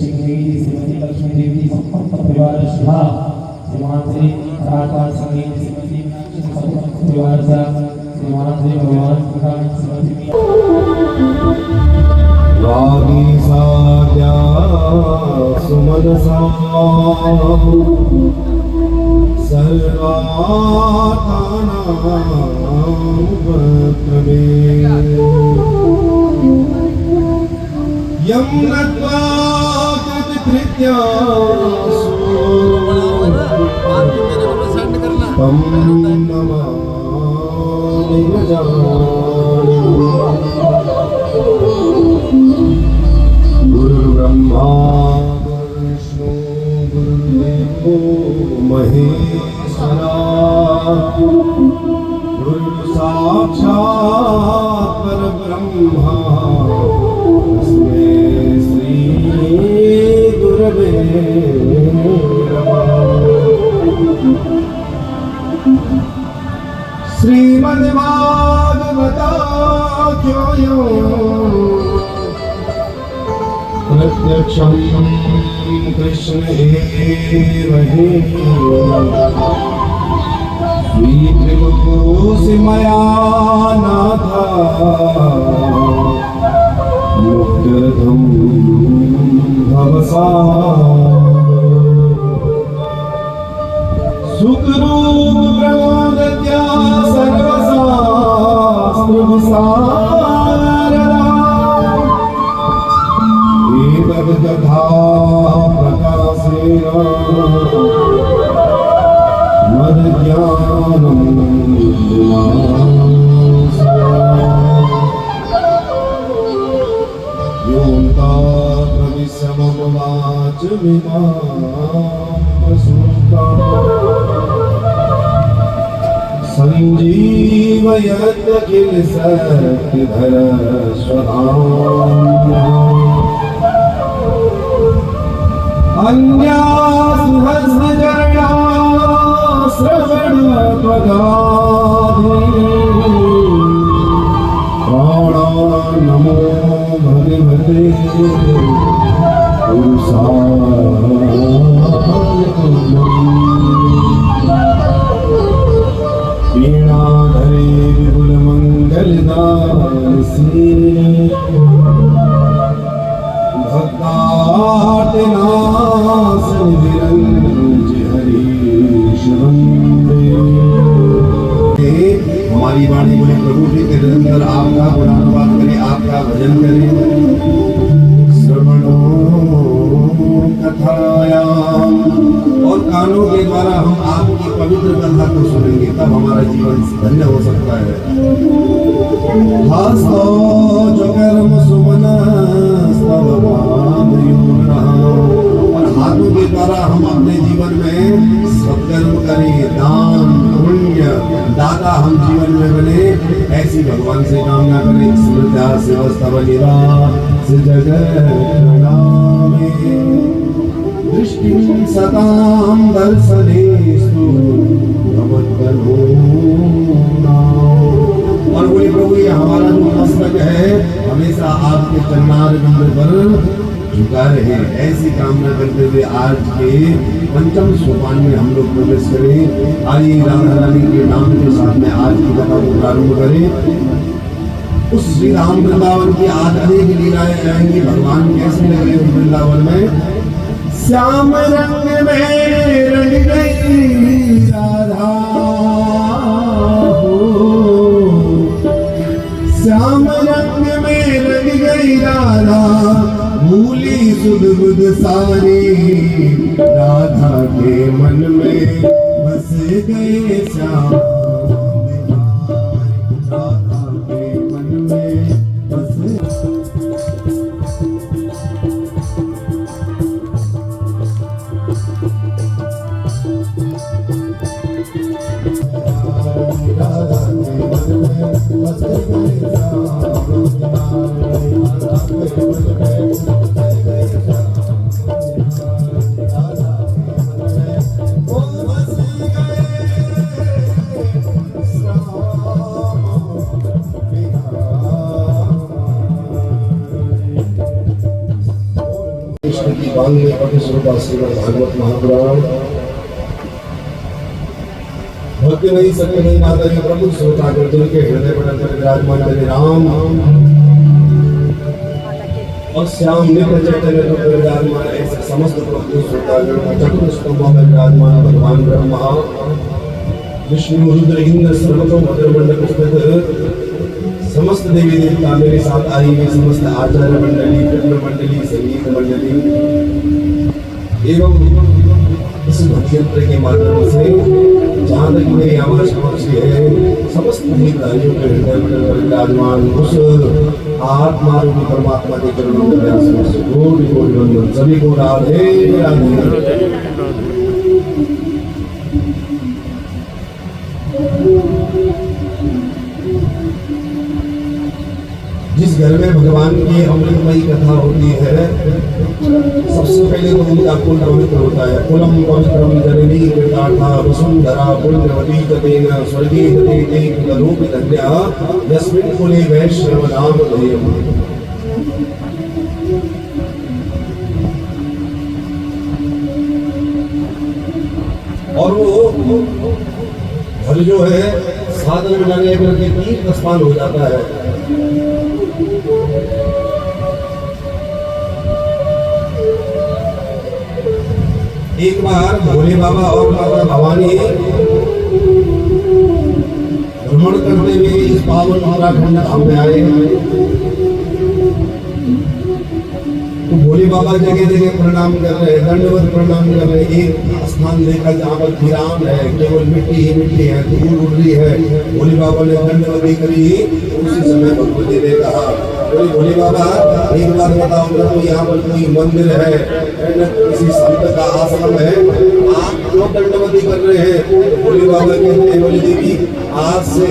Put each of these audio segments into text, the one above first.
श्री देवी श्रीमती लक्ष्मी देवी संपन्न परिवार शुभा श्रीमान श्री राजपाल संगीत श्रीमती संपन्न परिवार सा श्रीमान श्री भगवान प्रकाश श्रीमती रागी साध्या सुमनसा सर्वार्थानामुपक्रमे यं नत्वा कृतकृत्यासु तं नमामि गुरुर्ब्रह्मा गुरुर्विष्णु गुरुर्देवो महेश्वरा गुरुसाक्षात् परब्रह्मा तस्मै श्री गुरवे नमः। श्रीमद्भागवताख्योऽयं प्रत्यक्षं कृष्ण एव हि स्वीकृतोऽसि मया नाथ मुक्त्यर्थं भवसागरे सुखरूप प्रमोदत्या सर्वशास्त्रविशारदा एतद्गथा प्रकाशेन मद्ज्ञानं योऽन्तात् प्रविश्य मम वाचमिमां संजीवयत् किल शक्तिधरस्वधाम्नः अन्यासु हस्तचरणा श्रवणत्वगाधि प्राणान् नमो भगवते वीणाधरे विपुलमङ्गलदायसी भक्तार्तिनाशनि विरञ्जि हरीश वन्दे। हमारी वाणी बोले प्रभु जी के निरंतर आपका गुणानुवाद करें, आपका भजन करें। श्रवणो कथायाम और कानों के द्वारा हम आपकी पवित्र कथा को सुनेंगे, तब हमारा जीवन धन्य हो सकता है। हस्तो जो कर्म सुमन स्तव पादयोनः और हाथों के द्वारा हम अपने जीवन में सत्कर्म करें, दान पुण्य दाता हम जीवन में बने, ऐसी भगवान से कामना करें। स्मृत्या शिवस्तव निवास जगन्नामे दृष्टिं सतां दर्शनेस्तु भवद्गणोऽनां। और बोले प्रभु ये हमारा जो मस्तक है हमेशा आपके चरणार बिंदु पर झुका रहे, ऐसी कामना करते हुए आज के पंचम सोपान में हम लोग प्रवेश करें। आइए राधा रानी के नाम के साथ में आज की कथा को प्रारंभ करें। उस श्री राम वृंदावन की आज अनेक लीलाएं आएंगी। भगवान कैसे लग रहे हैं वृंदावन में। श्याम रंग में रंग गई राधा हो, श्याम रंग में रंग गई राधा, भूली सुध बुध सारी राधा के मन में बस गए श्याम। राधा के मन में बस कृष्ण की बांग में पठि स्वरूप श्रीमद् भागवत महापुराण भक्ति नहीं सत्य नहीं माता जी प्रभु श्रोता अर्जुन के हृदय पटल पर विराजमान हरे राम और श्याम नित्य चैतन्य रूप में विराजमान ऐसे समस्त प्रभु श्रोता चतुर स्तंभों में विराजमान भगवान ब्रह्मा विष्णु रुद्र इंद्र सर्वतो भद्रमंडल स्थित समस्त देवी देवता मेरे साथ आई हुई समस्त आचार्य मंडली कृष्ण मंडली संगीत मंडली एवं इस भक्ति यंत्र के माध्यम से जहाँ तक मेरी आवाज पहुंची है समस्त हितधारियों के हृदय पर विराजमान उस आत्मा रूपी परमात्मा के चरणों में कोटि कोटि वंदन सभी को राधे राधे। जिस घर में भगवान की अमृतमयी कथा होती है सबसे पहले तो उनका कुल पवित्र होता है। कुलम पवित्रम जननी कृतार्था वसुंधरा पुण्यवती ततेन स्वर्गे तते कुलरूप धन्या यस्मिन् कुले वैष्णव नाम धेयम्। और वो घर जो है साधन बनाने के तीर्थ स्थान हो जाता है। एक बार भोले बाबा और माता भवानी भ्रमण करते हुए इस पावन उत्तराखंड धाम में आए। तो भोले बाबा जगह जगह प्रणाम कर रहे, दंडवत प्रणाम कर रहे। एक स्थान देखा जहाँ पर विराम है, केवल मिट्टी ही मिट्टी है, धूल उड़ रही है। भोले बाबा ने दंडवती करी। उसी समय भगवती ने कहा भोले बाबा एक बार बताओ ना, तो यहाँ पर कोई मंदिर है न किसी संत का आश्रम है, आप क्यों दंडवती कर रहे हैं? भोले बाबा कहते हैं बोले देवी आज से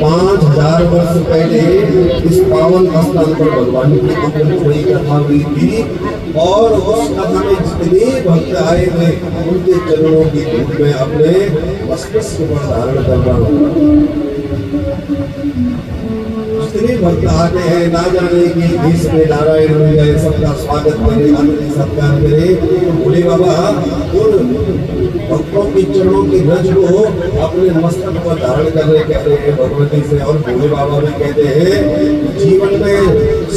5000 वर्ष पहले इस पावन स्थान पर भगवान की अमृतमयी कथा हुई थी और उस कथा में जितने भक्त आए थे उनके चरणों की धूप में अपने मस्तिष्क पर धारण कर रहा हूँ। जितने भक्त आते हैं ना जाने की देश में नारायण हो जाए, सबका स्वागत करे, अतिथि सत्कार करे। तो भोले बाबा उन भक्तों के चरणों की रज को अपने मस्तक पर धारण करने कहते हैं भगवती से। और भोले बाबा भी कहते हैं जीवन में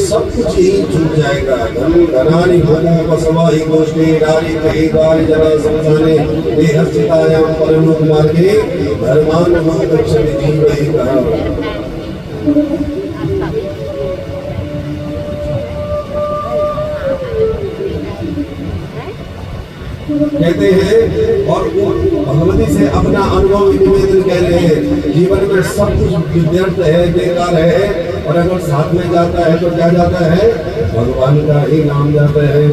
सब कुछ ही छूट जाएगा। धन धनानि भोगों पसवाहि गोष्ठी नारी कही द्वार जना संसारे देहस्थितायाम परलोक मार्गे धर्मान मोक्षति जीव ही कहा। कहते हैं और भगवती से अपना अनुभव निवेदन कह रहे हैं। जीवन में सब कुछ व्यर्थ है, बेकार है, और अगर साथ में जाता है तो क्या जाता है? भगवान का ही नाम जाता है।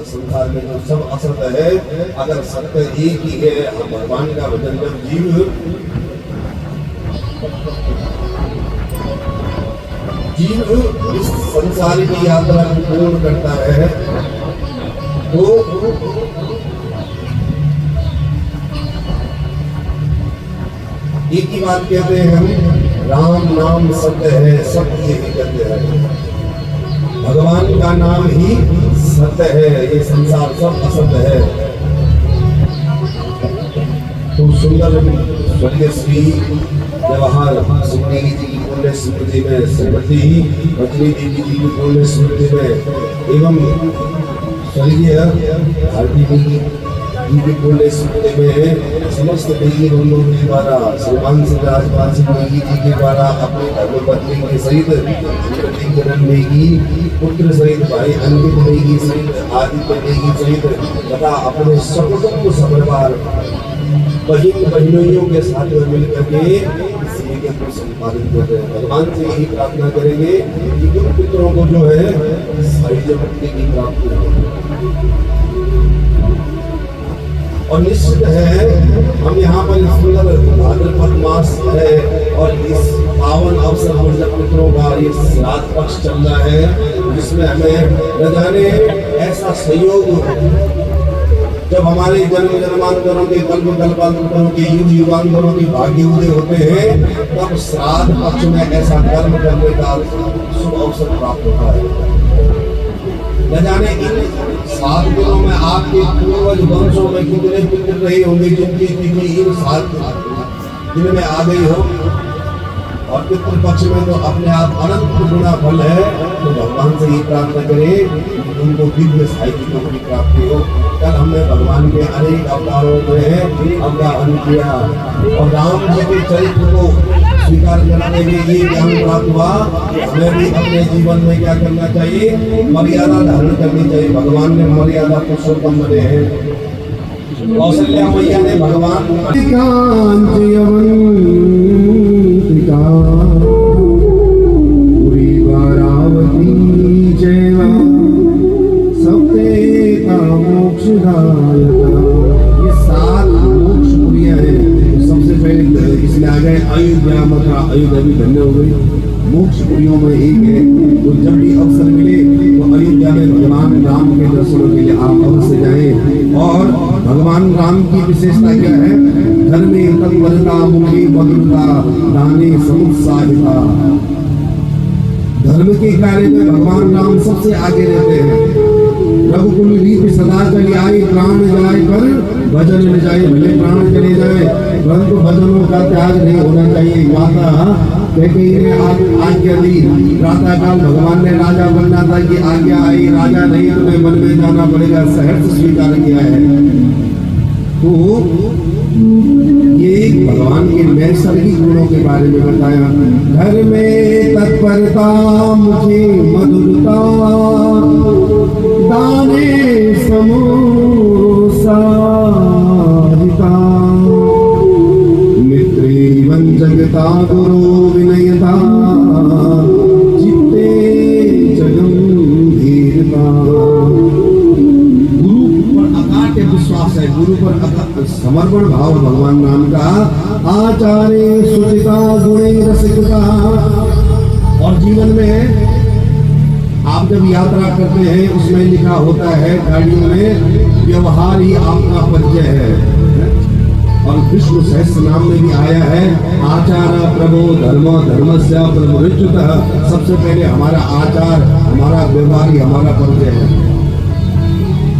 संसार में जो सब असत है, अगर सत्य एक ही है, भगवान का भजन जब जीव इस संसार की यात्रा को पूर्ण करता है तो एक ही बात कहते हैं हम, राम नाम सत्य है, सत्य ही कहते हैं। भगवान का नाम ही सत्य है, ये संसार सब असत्य है। तो सुंदर स्वर्गीय श्री जवाहर सुंदरी जी की पुण्य स्मृति में, श्रीमती रजनी देवी जी की पुण्य स्मृति में एवं स्वर्गीय भारती जी जी के बोले सुनते में समस्त देवी बंधुओं के द्वारा श्रीमान से राजपाल सिंह नेगी जी के द्वारा अपने धर्मपत्नी के सहित लिंगरन नेगी पुत्र सहित भाई अंकित नेगी सहित आदित्य नेगी सहित तथा अपने सकुटुंब सपरिवार बहनोइयों के साथ में मिलकर के इस यज्ञ को संपादित कर रहे हैं। भगवान से यही प्रार्थना करेंगे कि उन पितरों को जो है साहित्य मुक्ति की प्राप्ति हो। और निश्चित है हम यहाँ पर सुंदर भाद्रपद मास है और इस पावन अवसर पर जब पितरों का ये श्राद्ध पक्ष चल रहा है जिसमें हमें न जाने ऐसा संयोग जब हमारे जन्म जन्मांतरों के कल्प कल्पांतरों के युग युगांतरों के भाग्य उदय होते हैं तब श्राद्ध पक्ष में ऐसा कर्म करने का शुभ अवसर प्राप्त होता है। न जाने इन 7 दिनों में आपके पूर्वज वंशों में कितने पितृ रहे होंगे जिनकी तिथि इन 7 दिन में आ गई हो और पितृ पक्ष में तो अपने आप अनंत गुना फल है। तो भगवान से ये प्रार्थना करें कि उनको दिव्य साहित्यों की प्राप्ति हो। कल हमने भगवान के अनेक अवतारों में अवगाहन किया और राम जी के चरित्र को स्वीकार करने के लिए ज्ञान प्राप्त हुआ। हमें भी अपने जीवन में क्या करना चाहिए, मर्यादा धारण करनी चाहिए। भगवान ने मर्यादा पुरुषोत्तम बने हैं। कौशल्या मैया ने भगवान अयोध्या मथुरा अयोध्या भी धन्य हो गई। मोक्ष पुरियों में एक है तो जब भी अवसर मिले तो अयोध्या में भगवान राम के दर्शनों के लिए आप अवश्य जाएं। और भगवान राम की विशेषता क्या है, धर्मे तत्परता मुखी मधुरता दाने समुत्साहिता। धर्म के कार्य में भगवान राम सबसे आगे रहते हैं। रघुकुल रीति सदा चली आई प्राण जाए पर भजन न जाए, भले प्राण चले जाए परंतु भजनों का त्याग नहीं होना चाहिए। माता कैकेयी ने आज्ञा दी, प्रातः काल भगवान ने राजा बनना था कि आज्ञा आई, राजा नहीं तुम्हें वन में जाना पड़ेगा, सहर्ष स्वीकार किया है। तो ये भगवान के नैसर्गिक गुणों के बारे में बताया। घर में तत्परता मुझे मधुरता दाने समोसा मित्रेवन जगता गुरु विनयता चित्ते जगंभीरता। गुरु पर अकाट्य विश्वास है, गुरु पर समर्पण भाव भगवान नाम का। आचार्य सुचिता गुणे रसिकता। और जीवन में आप जब यात्रा करते हैं उसमें लिखा होता है गाड़ियों में व्यवहार ही आपका परिचय है। और विष्णु सहस्त्र नाम में भी आया है आचार प्रभो धर्म धर्मस्य प्रभुच्युतः। सबसे पहले हमारा आचार हमारा व्यवहार ही हमारा परिचय है।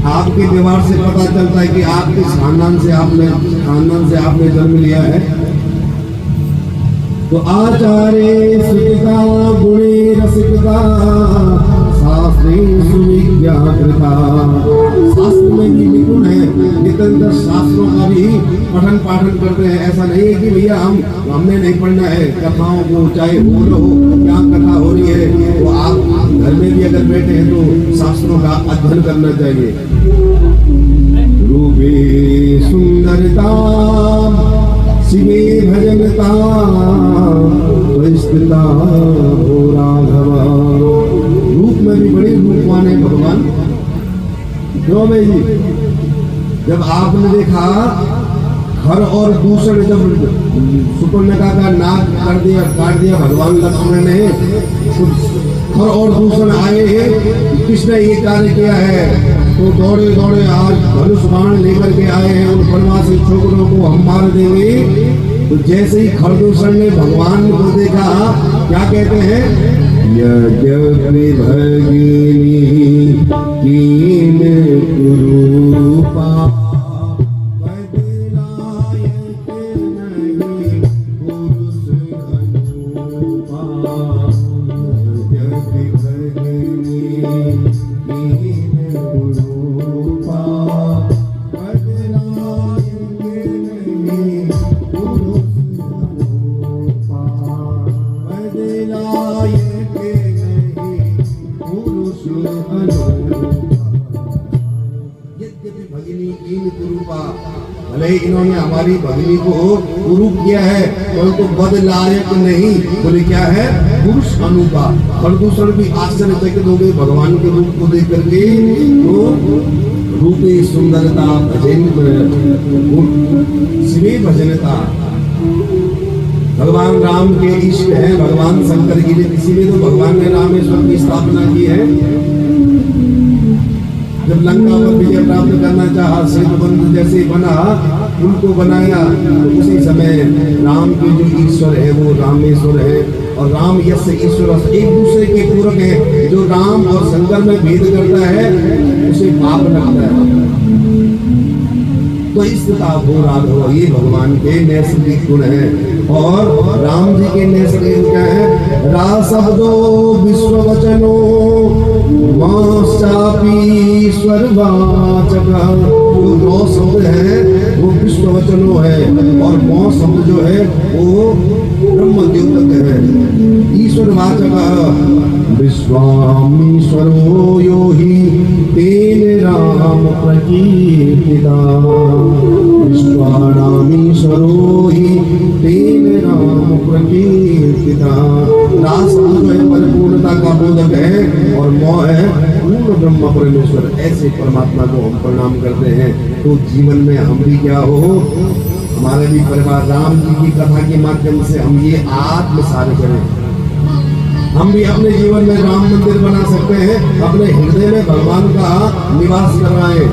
आपके व्यवहार से पता चलता है कि आप किस खानदान से आपने जन्म लिया है। तो आचार्य सुचिता गुणे रसिकता शास्त्रे सुविज्ञाकृता। शास्त्र में भी निपुण है, निरंतर शास्त्रों का भी पठन पाठन करते हैं। ऐसा नहीं है कि भैया हमने नहीं पढ़ना है कथाओं को, चाहे बोलो क्या कथा हो रही है वो आप घर में भी अगर बैठे हैं तो शास्त्रों का अध्ययन करना चाहिए। रूपे सुंदरता शिवे भजनता परिस्थिता हो राघवा। रूप में भी बड़े रूपवान है भगवान। क्यों भाई जी, जब आपने देखा खर और दूषण जब सुपर्णका का नाक काट दिया भगवान लक्ष्मण ने, खर और दूषण आए हैं, किसने ये कार्य किया है? तो दौड़े दौड़े आज धनुष बाण लेकर के आए हैं, उन वनवासी छोकरों को हम मार देंगे। तो जैसे ही खरदूषण ने भगवान को देखा क्या कहते हैं, यज्ञ भगिनी कीन कुरूपा बदला यद्यपि भगिनी कीन कुरूपा, भले ही इन्होंने हमारी भगिनी को कुरूप किया है परंतु बद लायक नहीं। बोले क्या है? पुरुष अनुपा। प्रदूषण भी आश्चर्यचकित हो गए भगवान के रूप को देख करके। तो रूपे सुंदरता भजन शिवे भजनता, भगवान राम के इष्ट है भगवान शंकर की, इसीलिए तो भगवान ने रामेश्वर की स्थापना की है। जब लंका पर विजय प्राप्त करना चाहा, सेतुबंध जैसे बना, उनको बनाया, तो उसी समय राम के जो ईश्वर है वो रामेश्वर है। और राम यश ईश्वर एक दूसरे के पूरक है। जो राम और शंकर में भेद करता है उसे पाप लगता है। तो इस किताब हो राघव, ये भगवान के नैसर्गिक गुण है। और राम जी के नैसर्गिक क्या है? रा शब्दो विश्व वचनो माशापीश्वर वाचक। जो नौ शब्द है वो विश्व वचनो है और मौ शब्द जो है वो ब्रह्म द्योतक है। ईश्वर वाचक विश्वामीश्वरो यो हि तेन राम प्रकीर्तिता। विश्वाणामीश्वरो हि तेन राम प्रकीर्तिता। रास जो है परिपूर्णता का बोधक है और मौ है पूर्ण ब्रह्म परमेश्वर। ऐसे परमात्मा को हम प्रणाम करते हैं। तो जीवन में हम भी क्या हो, हमारे भी परिवार राम जी की कथा के माध्यम से हम ये आत्मसात करें। हम भी अपने जीवन में राम मंदिर बना सकते हैं, अपने हृदय में भगवान का निवास करवाएं।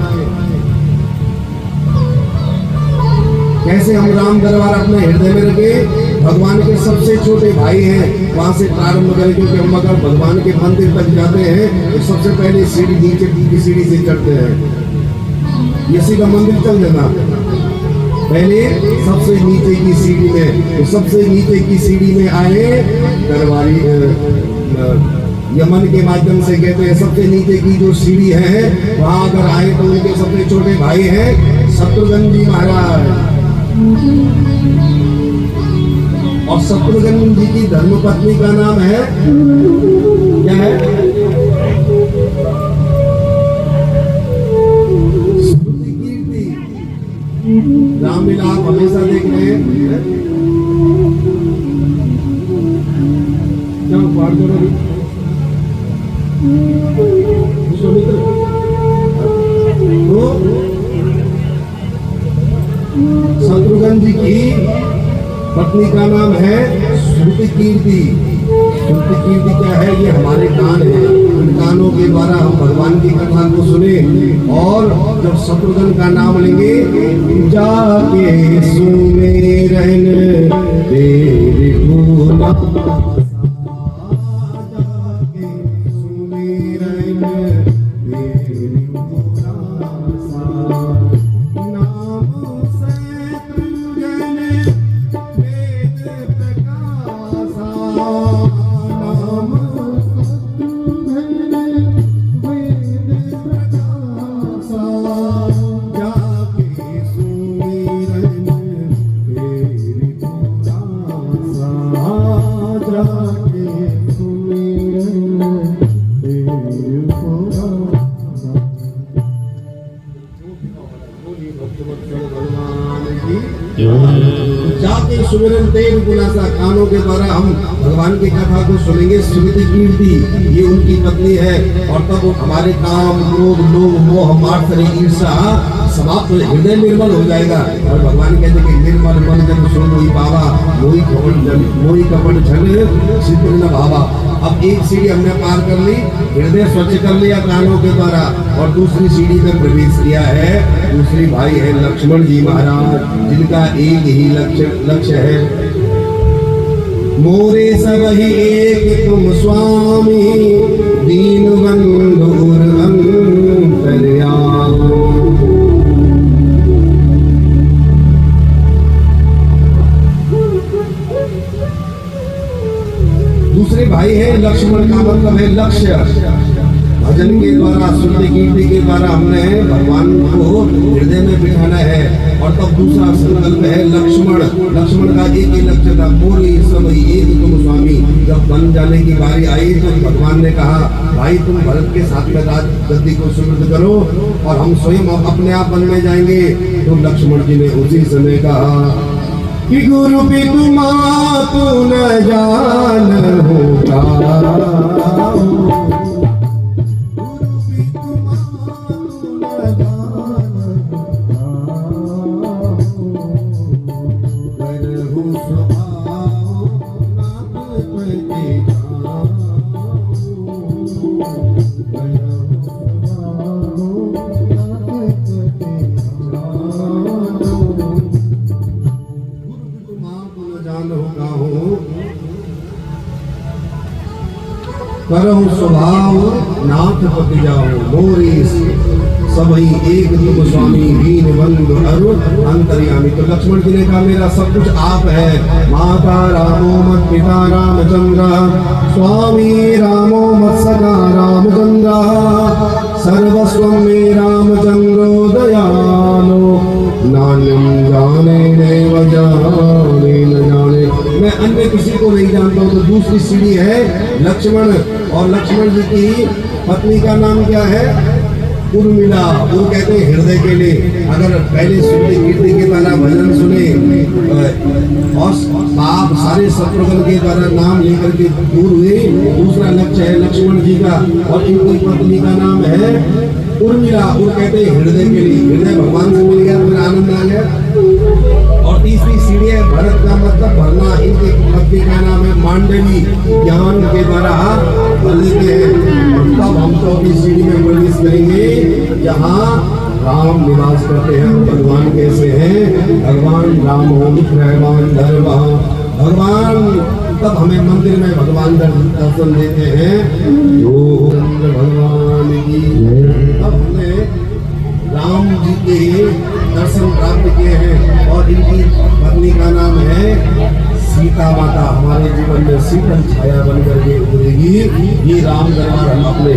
कैसे हम राम दरबार अपने हृदय में रखें? भगवान के सबसे छोटे भाई हैं, वहां से प्रारंभ करें। क्योंकि हम अगर भगवान के मंदिर तक जाते हैं तो सबसे पहले सीढ़ी नीचे की सीढ़ी से चढ़ते हैं। ये सीधा मंदिर चल देना, पहले सबसे नीचे की सीढ़ी में। तो सबसे नीचे की सीढ़ी में आए दरबारी यमन के माध्यम से कहते हैं सबसे नीचे की जो सीढ़ी है वहां अगर आए तो उनके सबसे छोटे भाई हैं शत्रुघ्न जी महाराज। और शत्रुघ्न जी की धर्मपत्नी का नाम है क्या है? श्रुति कीर्ति। रामलीला आप हमेशा देख रहे हैं। क्या पाठ करोगे? विश्वामित्र। तो शत्रुघ्न जी की पत्नी का नाम है श्रुति कीर्ति। श्रुति कीर्ति क्या है? ये हमारे कान है। इन कानों के द्वारा हम भगवान की कथा को सुने। और जब शत्रुघ्न का नाम लेंगे, जाके सुने रहने तेरे गुना, जाके सुने रहने तेरे गुना, नाम शत्रुघ्न वेद प्रकाशा, नाम शत्रुघ्न वेद प्रकाशा, जाके सुमिरन तेरी पुरासा, जाके सुमिरन तेरी पुरासा। भगवान की जाके सुमिरन तेज गुनासा। कानों के द्वारा हम भगवान की कथा को सुनेंगे। श्रुति कीर्ति ये उनकी पत्नी है। और तब हमारे काम क्रोध लोभ मोह मात्सर्य ईर्षा समाप्त, हृदय निर्मल हो जाएगा। और भगवान कहते हैं कि निर्मल मन जन सो मोहि पावा, मोहि कपट झल सिद्ध न भावा। अब एक सीढ़ी हमने पार कर ली, हृदय स्वच्छ कर लिया कानों के द्वारा, और दूसरी सीढ़ी में प्रवेश किया है। दूसरी भाई है लक्ष्मण जी महाराज, जिनका एक ही लक्ष्य है, मोरे सब ही एक तुम स्वामी, दीन बंधु अंतर्यामी। दूसरे भाई है लक्ष्मण का मतलब है लक्ष्य। भज भजन के द्वारा, शुद्ध कीर्ति के द्वारा हमने भगवान को हृदय में बिठाना है। और तब दूसरा संकल्प है लक्ष्मण। लक्ष्मण का एक ही लक्ष्य था, मोरी सब एक तुम स्वामी। जब बन जाने की बारी आई तो भगवान ने कहा, भाई तुम भरत के साथ में राज गद्दी को सुमृत करो और हम स्वयं अपने आप वन में जाएंगे। तो लक्ष्मण जी ने उसी समय कहा कि गुरु पितु मातु न जान होगा, करहु स्वभाव नाथ पति जाओ, मोरी सबई एक तुम स्वामी, दीन बंधु अरु अंतर्यामी। तो लक्ष्मण जी ने कहा, मेरा सब कुछ आप है। माता रामो मत पिता रामचंद्र, स्वामी रामो मत सखा रामचंद्र, सर्वस्व में रामचंद्रो दयालो, नान्यम जाने देव जाने न जाने। मैं अन्य किसी को नहीं जानता हूँ। तो दूसरी सीढ़ी है लक्ष्मण। और लक्ष्मण जी की पत्नी का नाम क्या है? उर्मिला। वो कहते हैं हृदय के लिए। अगर पहले शुद्ध कीर्ति के द्वारा भजन सुने और पाप सारे शत्रुघ्न के द्वारा नाम लेकर के दूर हुए, दूसरा लक्ष्य है लक्ष्मण जी का। और इनकी पत्नी का नाम है उर्मिला। वो कहते हैं हृदय के लिए। हृदय भगवान से मिल गया, फिर आनंद आ गया। और तीसरी सीढ़ी है भरत का मतलब भरना। इनके पत्नी का नाम है मांडवी। ज्ञान के द्वारा भर लेते हैं। तब हम चौथी सीढ़ी में प्रवेश करेंगे जहाँ राम निवास करते हैं। भगवान कैसे हैं? भगवान राम हो भगवान धर्म। भगवान तब हमें मंदिर में भगवान दर्शन देते हैं। भगवान की तब हमने राम जी के दर्शन प्राप्त किए हैं। और इनकी पत्नी का नाम है सीता माता। हमारे जीवन में शीतल छाया बनकर के उतरेगी। ये राम दरबार हम अपने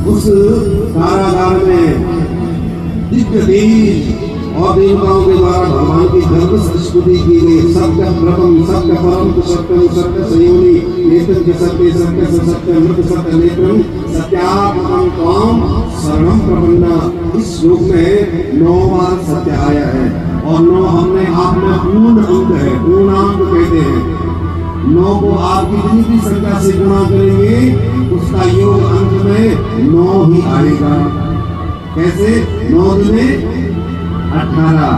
उस कारागार में दिव्य देवी और देवताओं के द्वारा भगवान की गर्भ स्तुति की गई। सत्य प्रथम सत्य परम सत्यम सत्य संयोनी नेत्र सत्य सत्य सत्य मृत सत्य नेत्रम सत्यात्मकं त्वाम शरणं प्रपन्ना। इस श्लोक में 9 बार सत्य आया है। और 9 हमने आप में पूर्ण अंक है, पूर्णांक कहते हैं। 9 को आप कितनी भी संख्या से गुणा करेंगे उसका योग अंक में 9 ही आएगा। कैसे? 9 दुने 18,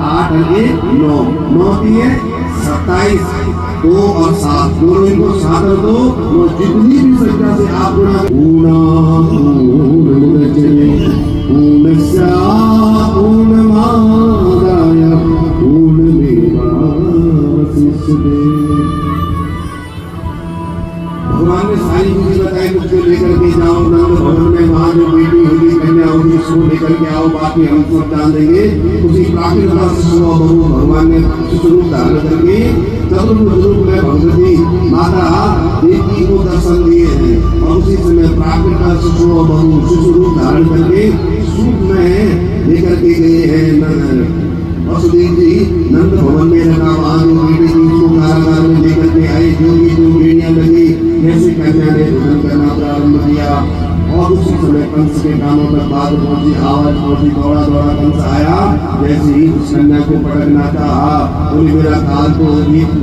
8 और 1 9, 9 दिए 27, 2 और 7 दोनों को 7 और 2 वो जितनी भी संख्या से आप गुणा भगवान ने सारी चीजें बताई। मुझको लेकर के जाओ नंद भवन में, वहां जो बेटी होगी कन्या होगी उसको लेकर के आओ, बाकी हम सब जान देंगे। उसी प्राकृतिक शिशु भगवान ने शिशु रूप धारण करके चतुर्भुज रूप में भगवती माता देवी को दर्शन दिए हैं। और उसी समय प्राकृतिक शिशु रूप धारण करके सूप में लेकर के गए हैं। वसुदेव जी नंद भवन में रखा, वहां जो बेटी थी उसको कारागार में लेकर के आए। जो भी जो बेड़ियां लगी कैसे कन्या ने भोजन करना प्रारंभ किया। और उसी समय कंस के कानों तक बात पहुंची, आवाज पहुंची। दौड़ा दौड़ा कंस आया, जैसे ही उस कन्या को पटकना चाहा, बोले मेरा काल तो ये तो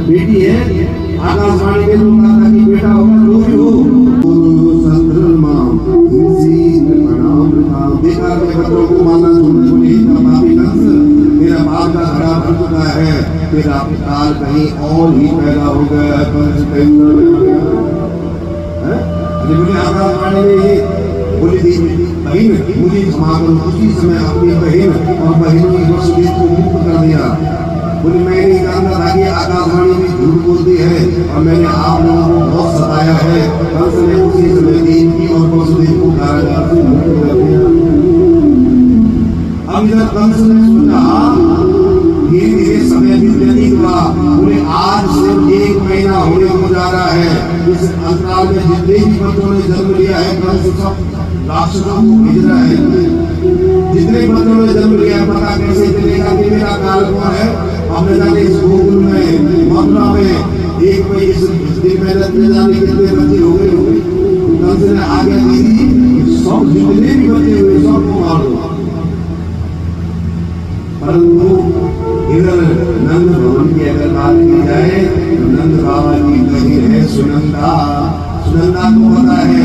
बेटी है। आकाशवाणी के लोग कहा था कि बेटा होगा जो भी हो। देखा अपने बच्चों को मानना मेरा बाप का घड़ा बन चुका है, तेरा काल कहीं और ही पैदा हो गया है। बोले आकाशवाणी ने बोली थी बहन मुझे क्षमा करो। उसी समय अपनी बहन और बहनों की वसुदेव को मुक्त कर दिया। बोले मैं नहीं जानता था कि आकाशवाणी भी झूठ बोलती है और मैंने आप लोगों को बहुत सताया है। कंस ने उसी समय देवकी और वसुदेव को कारागार से मुक्त कर दिया। अब इधर कंस ने सोचा धीरे धीरे समय भी व्यतीत हुआ। बोले आज से 1 महीना होने को जा रहा है। इस अंतराल में जितने भी बच्चों ने जन्म लिया है कंस सब राक्षसों को भेज रहा है। जितने बच्चों ने जन्म लिया पता कैसे चलेगा कि मेरा काल कौन है। हमने जाने इस गोकुल में मथुरा में एक में इस दिन मेहनत में जाने कितने बच्चे हो गए होंगे। कंस ने आगे दीदी सब जितने भी बच्चे हुए सबको मार दो। परंतु इधर नंद भवन की अगर बात की जाए तो नंद बाबा की बहन है सुनंदा। सुनंदा को पता है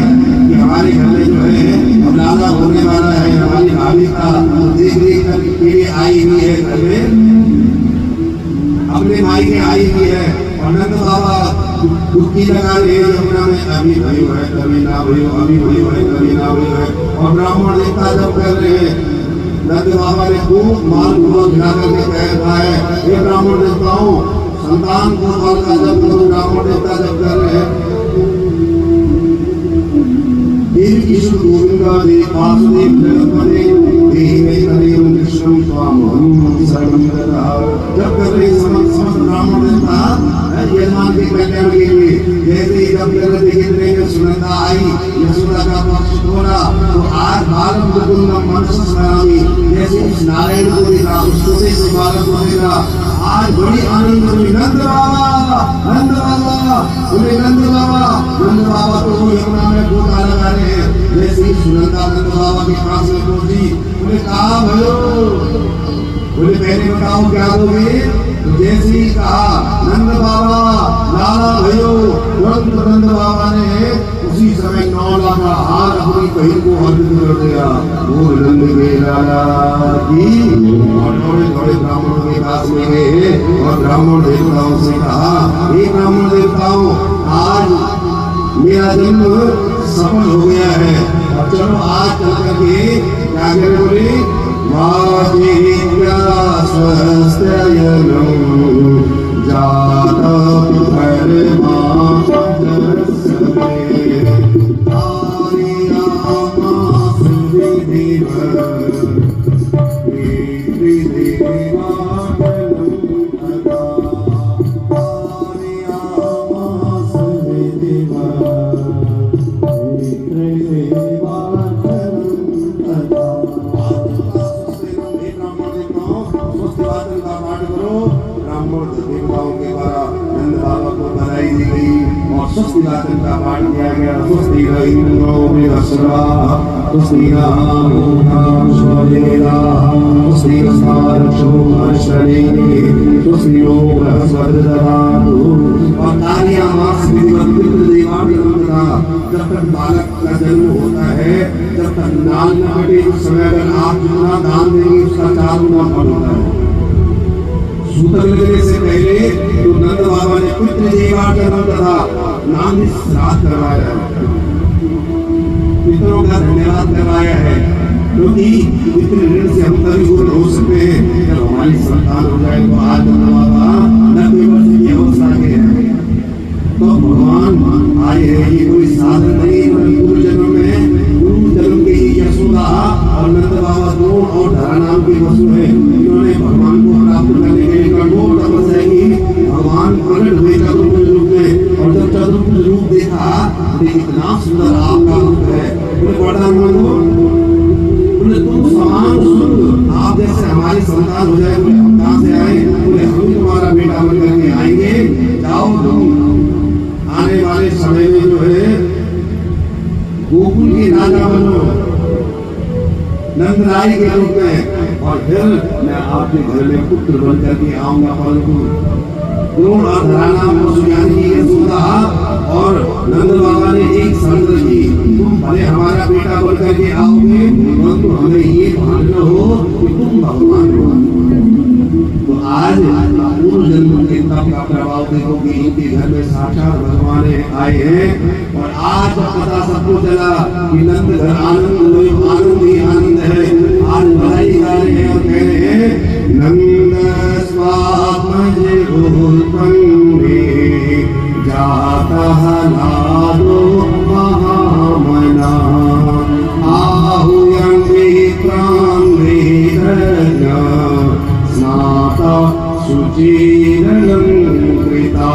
कि हमारे घर में जो है अब लाला होने वाला है, हमारी भाभी का देख रेख करके आई हुई है, घर में अपने भाई के आई हुई है। और नंद बाबा डुबकी लगा रहे हैं यमुना में, अभी भयो है कभी ना भयो, अभी भयो है कभी ना भयो है। और ब्राह्मण देवता जब कर रहे हैं नंद बाबा ने खूब माल पूर्वक खिला करके कहा है हे ब्राह्मण देवताओं संतान को फल का जब करो। ब्राह्मण देवता जब कर रहे हैं देव कृष्ण गोविंद देव वासुदेव जगतपते देहि में कदेव कृष्णं स्वाम सर्वमिदः। जब कर रहे समस्त ब्राह्मण देवता यजमान के कल्याण के लिए जैसे ही जब कर रहे कितने में सुनंदा आई यशोदा का पक्ष तोड़ा तो आज बालम मुकुंदम मनसा स्मरामि जैसे इस नारायण को देखा उस छोटे से बालक को देखा आज बड़ी आनंद हुई। नंद बाबा नंद बाबा बोले नंद बाबा तो यमुना में गोता लगा रहे हैं। जैसे ही सुनंदा नंद बाबा के पास में पहुंची बोले कहा भयो, बोले पहले बताओ क्या दोगे। तो जैसे ही कहा नंद बाबा लाला भयो, तुरंत नंद बाबा ने उसी समय 9 लाख का हार अपनी बहन को अर्पित कर दिया। वो नंद के लाला की और थोड़े ब्राह्मणों के पास में गए और ब्राह्मण देवताओं से कहा हे ब्राह्मण देवताओं आज मेरा जन्म सफल हो गया है और चलो आज चल करके क्या करें। बोले वाजित्या स्वस्त्ययनं जातं परमात्मस्मे आर्यामास विधिव विधिवाचनं तथा आर्यामास विधिव विधिवाचनं तथा। ब्राह्मण देवताओं के द्वारा नंद बाबा को बधाई दी गई और स्वस्ति वाचन का पाठ किया गया। स्वस्ति न इंद्रो बृहस्पतिः स्वस्ति न सूर्यः स्वस्ति नस्तार्क्ष्यो अरिष्टनेमिः स्वस्ति नो बृहस्पतिर्दधातु। और आर्यामास विधिवत पितृदेवार्पणं तथा जब तक बालक का जन्म होता है जब तक नाल न कटे उस समय अगर आप जितना दान देंगे उसका 4 गुना फल होता है। सूतक लगने से पहले तो नंद बाबा ने पितृदेवार्पणं तथा नाम श्राद्ध करवाया है, पितरों का धन्यवाद करवाया है। क्योंकि पितृ ऋण से हम तभी दूर हो सकते हैं जब हमारी संतान हो जाए। तो आज नंद बाबा 90 वर्ष की अवस्था के हैं तो भगवान आए हैं। ये कोई साधन नहीं पूर्व जन्म में पूर्व जन्म के ही यशोदा और नंद बाबा दोनों और धरा नाम के वसु हैं। इन्होंने भगवान को प्राप्त करने के लिए कठोर तपस्या की। भगवान प्रकट हुए चतुर्भुज रूप में और जब चतुर्भुज रूप देखा तो इतना सुंदर आपका रूप है। बोले बड़ा मानो बोले तुम समान सुंदर आप जैसे हमारी संतान हो जाए। बोले हम कहाँ से आए। बोले हम ही तुम्हारा बेटा बन करके आएंगे। जाओ तुम आने वाले समय में जो है गोकुल के राजा बनो नंदराय के रूप में और फिर मैं आपके घर में पुत्र बन करके आऊंगा। परंतु द्रोण और धराना यानी कि यशोदा और नंद बाबा ने एक शर्त रखी तुम भले हमारा बेटा बन करके आओगे परंतु हमें ये मानना हो कि तुम भगवान हो। तो आज पूर्व जन्म के तप का प्रभाव देखो कि इनके घर में साक्षात भगवान आए हैं। और आज जब पता सबको चला कि नंद घर आनंद ही आनंद है। आज बधाई गा रहे हैं और कह रहे हैं नंद स्वात्मजे उत्पन्ने जातः लादो महामना आहूयं विप्रां वेदज्ञ स्नाता शुचिरलंकृता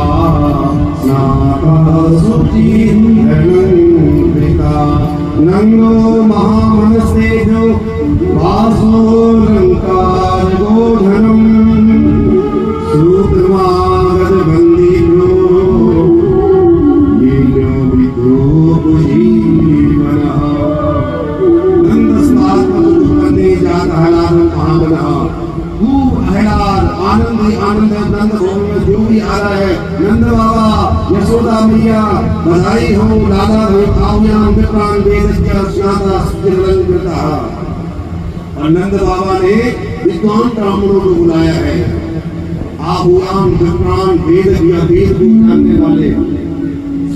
नंदो महामनस्तेजो वासोऽलङ्कार गोधनम् सूत्रमागध बंदीभ्यो लीलो विदोपजीवनः नंदस्वात्मने जात हलादं महाबलः खूब आह्लाद आनंद ही आनंद है। नंद भवन में जो भी आ रहा है, नंद बाबा यशोदा मैया बधाई हो, लाला हो, काव्याम विप्राण वेदज्ञ स्नाता स्थिरलंकृता। और नंद बाबा ने विद्वान ब्राह्मणों को बुलाया है, आहुयाम विप्राण वेदज्ञ, वेद को जानने वाले,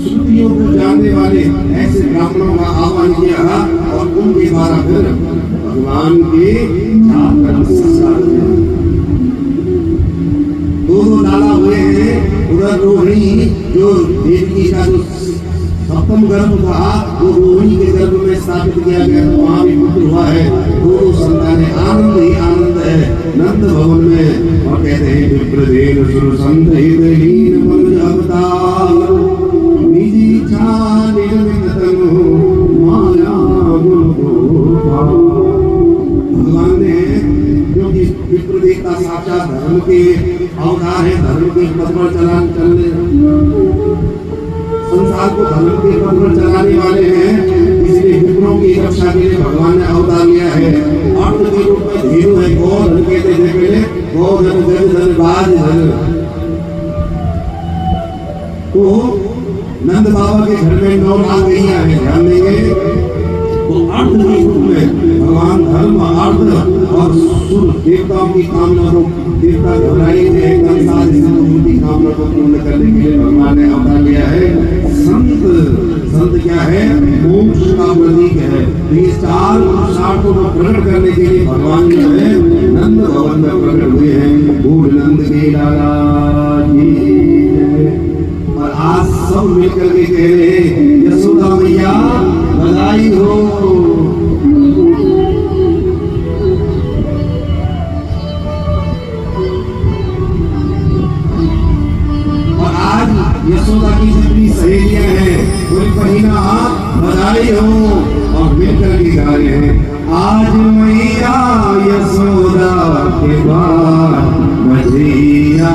श्रुतियों को जानने वाले ऐसे ब्राह्मणों का आह्वान किया और उनके द्वारा फिर भगवान के दो लाला हुए हैं। उधर रोहिणी जो देवकी का जो सप्तम गर्भ था वो रोहिणी के गर्भ में स्थापित किया गया, तो वहां भी पुत्र हुआ है। दोनों संतानें आनंद ही आनंद है नंद भवन में। और कहते हैं विप्रदेन सुर संत हितलीन मनुज अवतार निजी इच्छा निर्मित तनु माया गुण गोपाल। भगवान ने क्योंकि विप्रदेव का साक्षात धर्म के अवतार है, धर्म के पथ पर चलने संसार को धर्म के पथ पर चलाने वाले हैं, इसलिए विप्रों की रक्षा के लिए भगवान ने अवतार लिया है। अर्थ के रूप में धेनु है, गोधन कहते थे पहले, गोधन गज धन बाज धन। तो नंद बाबा के घर में 9 लाख गैया है, ध्यान देंगे। तो अर्थ के रूप में भगवान धर्म अर्थ और सुर देवताओं की कामना को, देवता घबराई थे एकदम साथ उनकी कामना को पूर्ण करने के लिए भगवान ने अवतार लिया है। संत संत क्या है? मोक्ष का प्रतीक है। तो ये 4 पुरुषार्थों को प्रकट करने के लिए भगवान जो है नंद भवन में प्रकट हुए हैं। बूढ़ नंद के लाला जी। और आज सब मिलकर के कह रहे हैं यशोदा मैया बधाई हो। और आज यशोदा की जितनी सहेलियां हैं पूरी महीना बधाई हो और मिलकर के गा रहे हैं आज मैया यशोदा के बाद बधिया।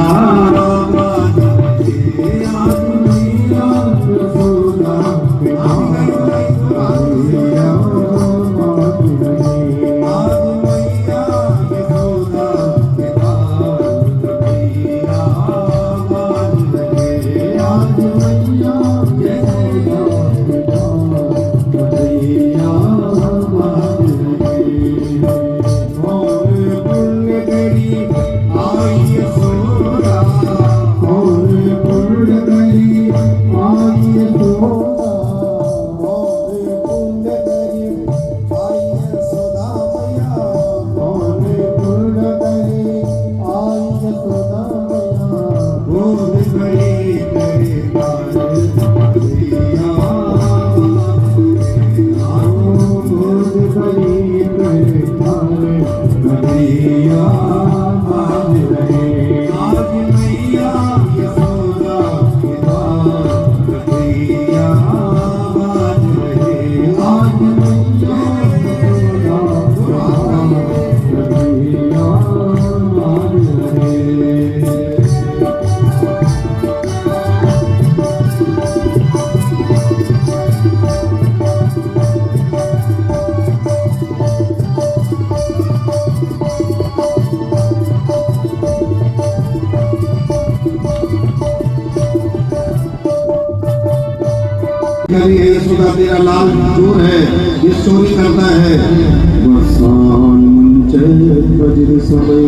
यशोदा तेरा लाल चोर है, ये चोरी करता है। वज्र समय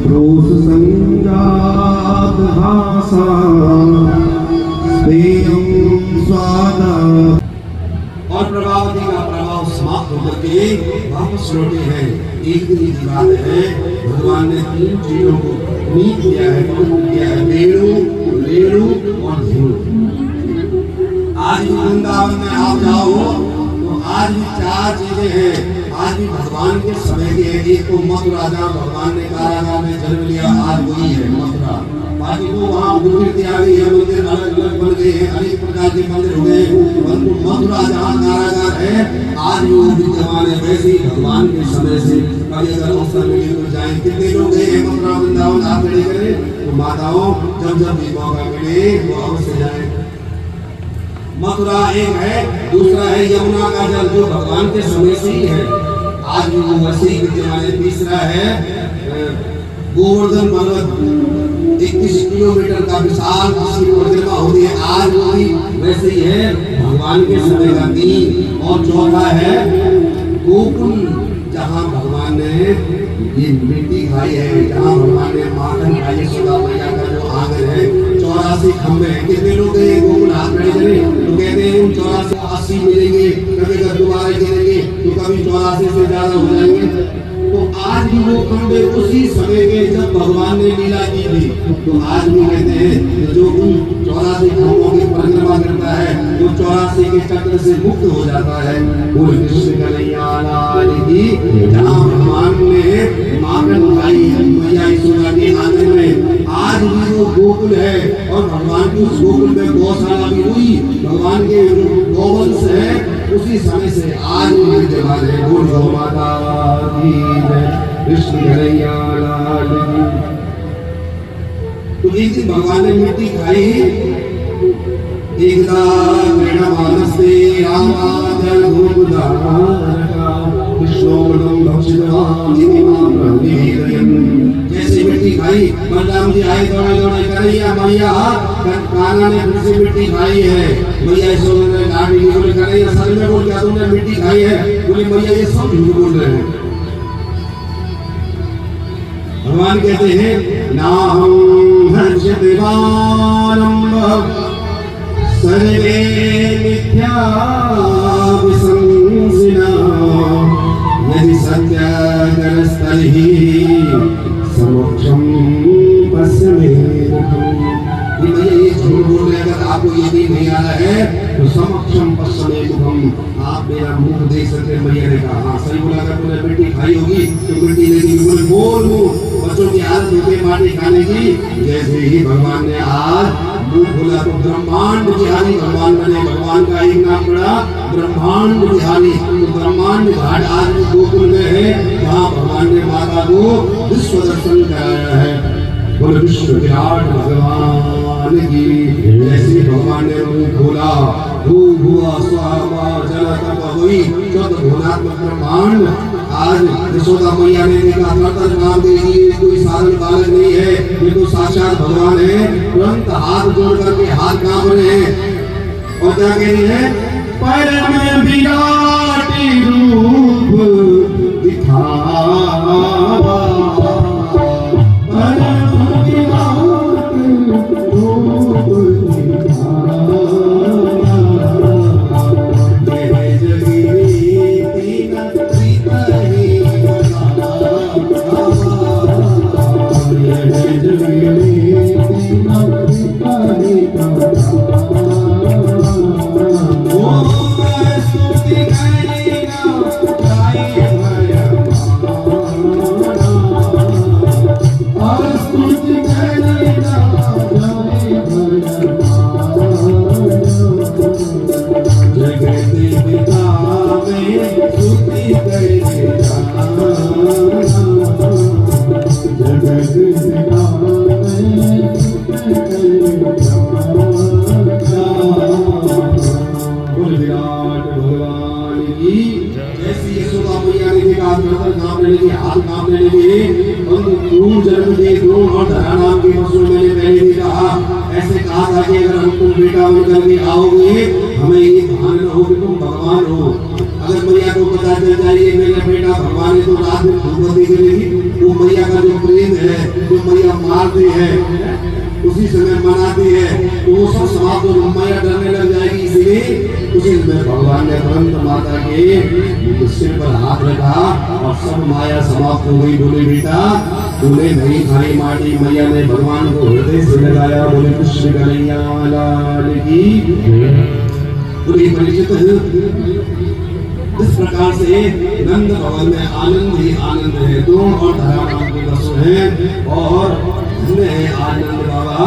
रोष संजात हासा स्वादा। और प्रभावती का प्रभाव समाप्त होकर के वापस लौटे हैं। एक दिन की बात है, भगवान ने 3 चीजों को नीक किया है, किया है, वेणु, रेणु और धेनु। आज भी वृंदावन में आप जाओ तो आज भी 4 चीजें हैं, आज भी भगवान के समय की है। एक तो मथुरा, जहाँ भगवान ने कारागार में जन्म लिया, आज वही है मथुरा। बाकी तो वहाँ विकृति आ गई है, मंदिर अलग अलग बन गए हैं, अनेक प्रकार के मंदिर हो गए, परंतु मथुरा जहाँ कारागार है आज भी वो विद्यमान है। वैसे ही भगवान के समय से कभी अगर अवसर मिले तो जाए। कितने लोग गए हैं मथुरा वृंदावन, आप खड़े करें तो माताओं जब जब भी मौका मिले वो अवश्य जाए। मथुरा एक है, दूसरा है यमुना का जल जो भगवान के समय से ही है, आज भी वो वैसे ही विद्यमान है। तीसरा है गोवर्धन पर्वत, 21 किलोमीटर का विशाल उसकी परिक्रमा होती है, आज वो भी वैसे ही है, भगवान के समय का। 3 और चौथा है गोकुल, जहाँ भगवान ने ये मिट्टी खाई है, जहाँ भगवान ने माखन खाई, यशोदा मैया का जो आंगन है, 84 खम्भे हैं। कितने लोग गए गोकुल, हाथ खड़े करें तो कहते हैं 84 80 मिलेंगे, कभी अगर दोबारा गिनेंगे तो कभी 84 से ज्यादा हो जाएंगे। तो आज भी वो खम्भे उसी समय के जब भगवान ने लीला की थी, तो आज भी कहते हैं जो उन 84 खम्भों की परिक्रमा करता है वो 84 के चक्र से मुक्त हो जाता है। बोल कृष्ण कन्हैया लाल की। जहाँ भगवान ने माखन खाई मैया यशोदा के आंगन में, आज भी वो गोकुल है और भगवान की उस गोकुल में गौशाला भी हुई, भगवान के गौवंश है उसी समय से आज भी विद्यमान है। बोल गौ माता की जय, कृष्ण कन्हैया लाल की। तो एक दिन भगवान ने मिट्टी खाई, एकदा क्रीडमानस्ते रामाजल गोकुलारका कृष्णोदं भक्षितवान् इति मां प्रनिवेदयन्। जैसे मिट्टी खाई बलराम जी आए दौड़े दौड़े, कन्हैया मैया कान्हा ने फिर से मिट्टी खाई है। मैया यशोदा ने डांटी, बोले कन्हैया सच में बोल, क्या तुमने मिट्टी खाई है? बोले मैया ये सब झूठ बोल रहे हैं। भगवान कहते हैं नाहं हर्षते वारंभ सर्वे मिथ्या विसंसिना यदि सत्यागरस्तर्हि समक्षं पश्यमे मुखम्। ये भैया ये झूठ बोल रहे हैं, अगर आपको ये भी नहीं आ रहा है तो समक्षम पश्यमे मुखम्, आप मेरा मुख देख सकते हैं। भैया ने कहा हाँ सही बोला, अगर तूने मिट्टी खाई होगी तो मिट्टी लेगी। बोले बोल मुंह, बच्चों की आदत होती है माटी खाने की। जैसे ही भगवान ने आज मुंह खोला तो ब्रह्मांड बिहारी भगवान बने। भगवान का एक नाम पड़ा ब्रह्मांड बिहारी। तो ब्रह्मांड घाट आज भी गोकुल में है, जहाँ भगवान ने माता को विश्व दर्शन कराया है। बोले विश्व विराट भगवान की। जैसे भगवान ने मुंह खोला, भूभुआ स्वाहा जल तप हुई, चौथ भुवनात्मक ब्रह्मांड। आज यशोदा मैया ने देखा तरतर काम देगी, कोई साधारण बालक नहीं है, ये तो साक्षात भगवान है। तुरंत हाथ जोड़ करके हाथ कांप रहे हैं और क्या कह रही है? पर में विराट रूप दिखावा, ऐसे कहा था कि अगर हम तुम बेटा बनकर के आओगे हमें ये भान न हो कि तुम भगवान हो। अगर मैया को पता चल जाए मेरा बेटा भगवान है तो रात में भूपति करेगी। वो मैया का जो प्रेम है, जो मैया मारती है उसी समय मनाती है, तो वो सब समाप्त हो, मैया डरने लग जाएगी। इसलिए उसी समय भगवान ने तुरंत माता के सिर पर हाथ रखा और सब माया समाप्त हो गई। बोले बेटा तूने नहीं खाई माटी। मैया ने भगवान को हृदय से लगाया। बोले कृष्ण कन्हैया लाल की। पूरी परिचित इस प्रकार से नंद भवन में आनंद ही आनंद है। दोनों और धरा नाम के वसु हैं और धन्य है आनंद बाबा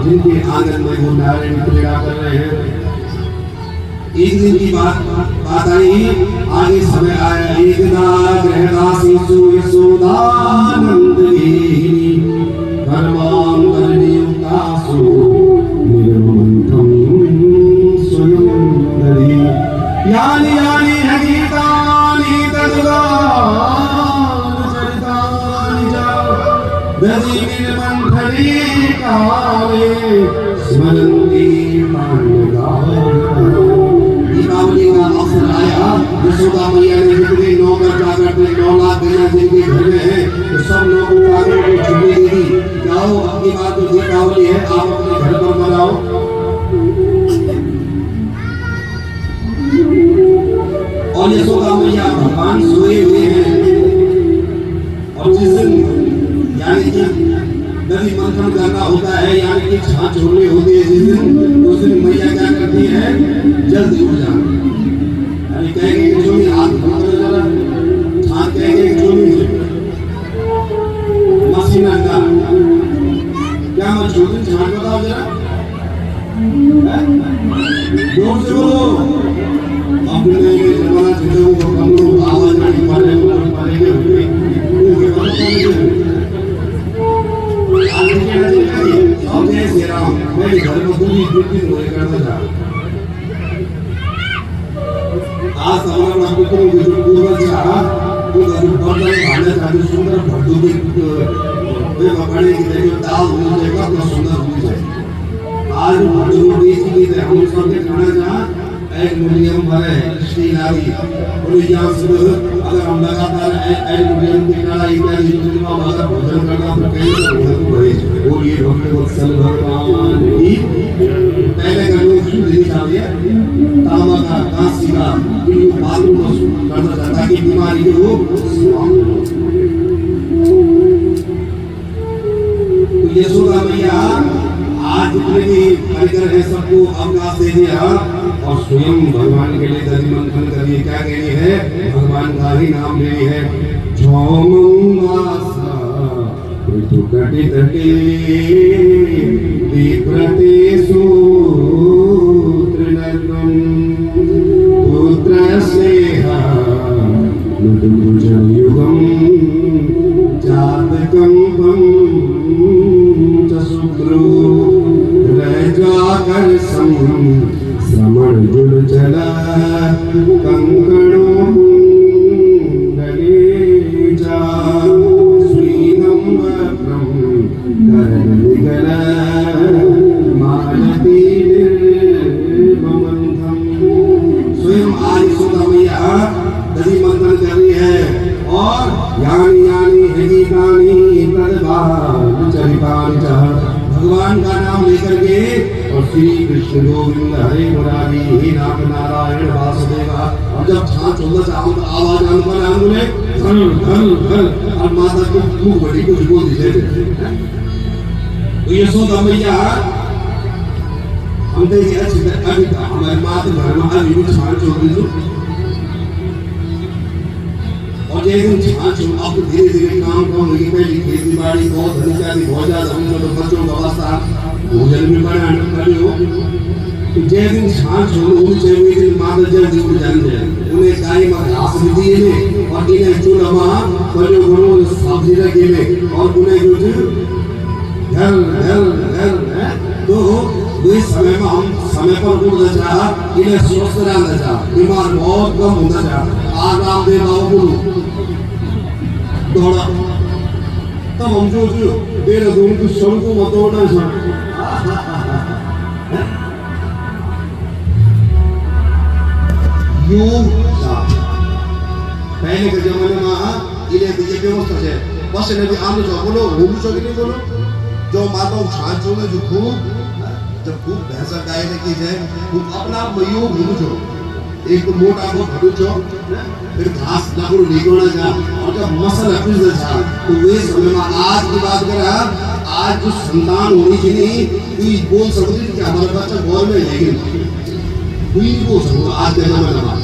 जिनके आंगन में वो नारायण क्रीड़ा कर रहे हैं। एक दिन की बात आई, आगे समय आया, एकदा गृहदासी यशोदानंदी कर्मांतरनियुक्तासु निर्मंथं स्वयं नदी यानि यानि हकीतानि तद्गानचरितानि च नदी निर्मंथने काले स्मरन्ति दीपावली का अवसर आया, यशोदा मैया ने जितने नौकर चाकर थे 9 लाख गैया जिनके घर में है तो सब लोगों को छुट्टी दे दी, जाओ अपनी बात जो दीपावली है आप अपने घर पर मनाओ। और यशोदा मैया भगवान सोए हुए हैं और जिस दिन यानी कि नदी मंथन करना होता है यानी कि छाछ छोड़नी होती है जिस दिन, उस दिन मैया क्या करती है, जल्दी उठ जाती है, यानी कहेंगे कि चोली हाथ पकड़ो जरा, छाछ कहेंगे कि चोली मसीना का क्या मैं छोटी छाछ बताओ जरा, जोर से बोलो। अपने जमाना चीजों को कम लोग आवाज नहीं पड़े पड़ेंगे उनके जय राम मेरे घर में पूरी ड्यूटी होने करता था। आज हमारा पुत्रों के जो पूर्वज था वो जो बर्तन भाने था जो सुंदर भट्टू के वे पकड़े कि देखो दाल हो जाएगा तो सुंदर हो जाए। आज भट्टू बेच के हम सब के खाना जहाँ एक मूल्यम भरे श्री नारी बोले यहाँ से अगर हम लगातार एक मूल्यम की कला इत्यादि जिनका अगर भोजन करना तो कहीं तो भोजन को भरे बोलिए भक्त वत्सल भगवान की पहले का लोग सुधरी चाहते हैं तामा का कांसी का इनको बाथरूम में करना चाहता कि बीमारी को तो यशोदा मैया आज जितने भी कार्यक्रम है सबको अवकाश दे दिया और स्वयं भगवान के लिए दधि मंथन करिए। क्या कहनी है, भगवान का ही नाम लेनी है। झौमंगासा ऋतुकटि तटे विप्रते सूत्रनत्वं पुत्रस्नेहा नुतुभुजयुगं जातकंपं च शुक्रो रजाकर्षं श्रमण जुल चला कंकणों कुंडले जा श्रीनम वक्रम करण विगल मालती निर्ममंथम। स्वयं आज यशोदा मैया दधि मंथन कर रही है और यानी यानी हकीकानी तद्भागचरितानि च भगवान का नाम लेकर के और श्री कृष्ण गोविंद हरे मुरारी हे नाथ नारायण वासुदेवा। और जब छाछ चलना चाहो तो आवाज आने पर बोले घल घल घल और माता को मुंह बड़ी कुछ बोल दीजिए। तो यशोदा मैया हम देखिए अच्छी अभी हमारे माता घर में अभी भी छाछ चल रही थी और जैसे छाछ अब धीरे धीरे काम कम होगी। पहले खेती बाड़ी बहुत इत्यादि बहुत ज्यादा होने तो बच्चों का वास्ता भोजन भी बनाने वाले हो तो जैसे छाछ होनी चाहिए दिन माता जल्दी उठ जाते हैं उन्हें गाय में घास भी दिए ने और इन्हें चूल्हा में बड़े बड़ों सब्जी रखे ने और उन्हें जो घर घर घर तो इस समय में हम समय पर उठना चाह इन्हें स्वस्थ रहना चाह बीमार बहुत कम होना चाह आराम दे बाबू दौड़ा तब हम जो देहरादून की सड़कों में दौड़ना चाह पहले के जमाने में इन्हें ये व्यवस्था है बस इन्हें भी आने जाओ बोलो घूम सो कि नहीं बोलो जो माताओं छाछ में जो खूब जब खूब भैंसा गाय ने की जाए खूब अपना मयूर घूम जो एक तो मोटा को भरू जो फिर घास लगड़ो निकोड़ा जा और जब मसल अपनी से जा तो वे समय में आज की बात कर रहा आज जो संतान होनी चाहिए कोई बोल सकती कि हमारा बच्चा गौर में लेकिन कोई बोल सकता आज के जमाने में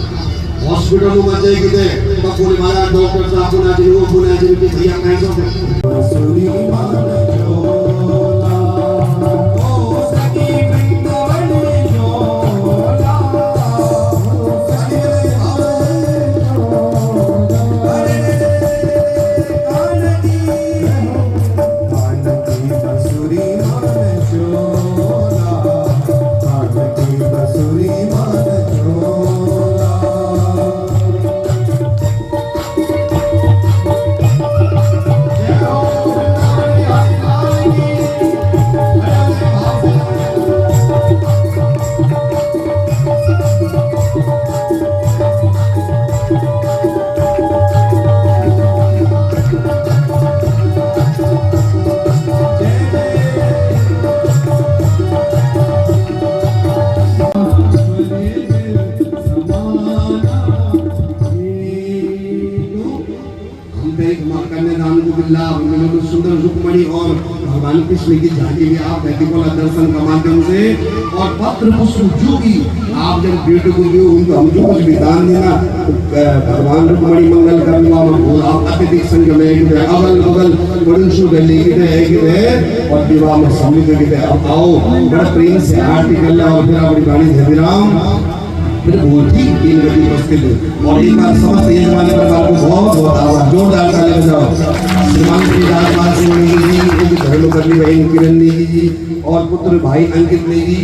हॉस्पिटल में बच्चे कितने बकोले मारा डॉक्टर साहब को ना जिनको को ना जिनके भैया कैसे रुक्मणी और भगवान कृष्ण की झांकी भी आप प्रतिकोला दर्शन के माध्यम से और पत्र पुष्प जो भी आप जब बेटे को जो उनको हम जो कुछ भी दान देना भगवान रुक्मणी मंगल करवा में आप अतिथि संग में अगल बगल बड़े शु गली के और विवाह में सम्मिलित के अब आओ बड़ा प्रेम से आरती कर ला और फिर अपनी वाणी धीराम फिर बहुत ही तीन गति उपस्थित और एक बार समस्त यजमान परिवार को बहुत बहुत आभार जोरदार ताली बजाओ। श्रीमान श्री राजपाल सिंह नेगी जी, उनकी धर्मपत्नी बहन किरण नेगी जी और पुत्र भाई अंकित नेगी।